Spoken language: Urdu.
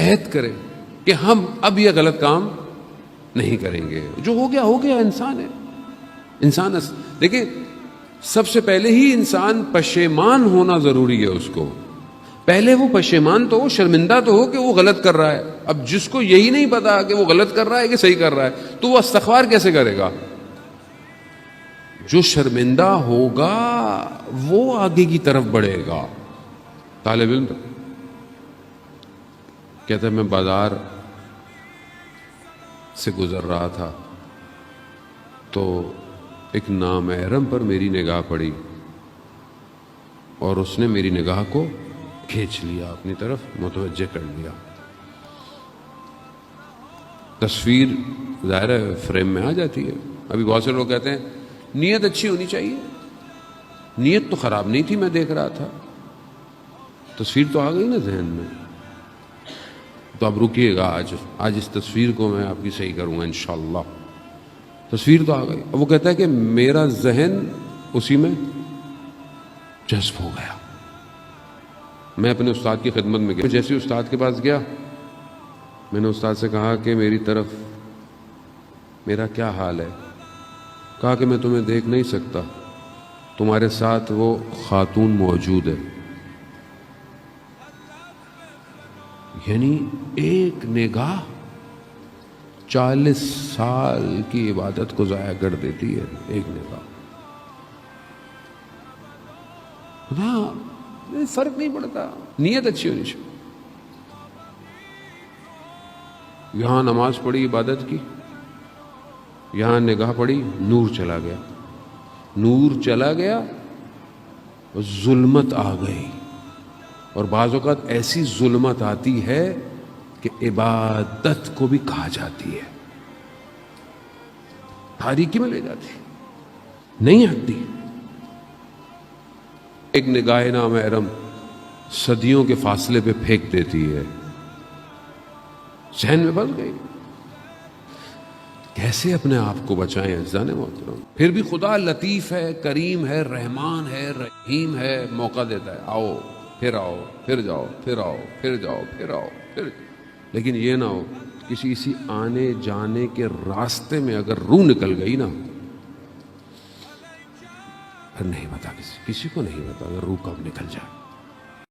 عہد کرے کہ ہم اب یہ غلط کام نہیں کریں گے. جو ہو گیا انسان ہے. انسان دیکھیں سب سے پہلے ہی انسان پشیمان ہونا ضروری ہے. اس کو پہلے وہ پشیمان تو ہو, شرمندہ تو ہو کہ وہ غلط کر رہا ہے. اب جس کو یہی نہیں پتا کہ وہ غلط کر رہا ہے کہ صحیح کر رہا ہے تو وہ استغفار کیسے کرے گا؟ جو شرمندہ ہوگا وہ آگے کی طرف بڑھے گا. طالب علم کہتا ہے میں بازار سے گزر رہا تھا تو ایک نامحرم پر میری نگاہ پڑی اور اس نے میری نگاہ کو کھینچ لیا, اپنی طرف متوجہ کر لیا. تصویر ظاہر ہے فریم میں آ جاتی ہے. ابھی بہت سے لوگ کہتے ہیں نیت اچھی ہونی چاہیے, نیت تو خراب نہیں تھی, میں دیکھ رہا تھا, تصویر تو آ گئی نا ذہن میں. تو اب رکیے گا, آج اس تصویر کو میں آپ کی صحیح کروں گا انشاءاللہ. تصویر تو آ گئی. اب وہ کہتا ہے کہ میرا ذہن اسی میں جذب ہو گیا. میں اپنے استاد کی خدمت میں گیا. جیسے استاد کے پاس گیا میں نے استاد سے کہا کہ میری طرف میرا کیا حال ہے؟ کہا کہ میں تمہیں دیکھ نہیں سکتا, تمہارے ساتھ وہ خاتون موجود ہے. یعنی ایک نگاہ 40 سال کی عبادت کو ضائع کر دیتی ہے. ایک نگاہ. ہاں فرق نہیں پڑتا, نیت اچھی ہونی چاہیے. یہاں نماز پڑھی عبادت کی, یہاں نگاہ پڑی, نور چلا گیا. نور چلا گیا اور ظلمت آ گئی. اور بعض اوقات ایسی ظلمت آتی ہے کہ عبادت کو بھی کھا جاتی ہے, تاریکی میں لے جاتی, نہیں ہٹتی. ایک نگاہ نامحرم صدیوں کے فاصلے پہ پھینک دیتی ہے. ذہن میں پھنس گئی. کیسے اپنے آپ کو بچائیں عزیزان محترم؟ پھر بھی خدا لطیف ہے, کریم ہے, رحمان ہے, رحیم ہے, موقع دیتا ہے. آؤ پھر آؤ, پھر جاؤ, پھر آؤ, پھر جاؤ, پھر آؤ, پھر. لیکن یہ نہ ہو کسی آنے جانے کے راستے میں اگر روح نکل گئی نا, پھر نہیں پتا, کسی کو نہیں پتا اگر روح کب نکل جائے.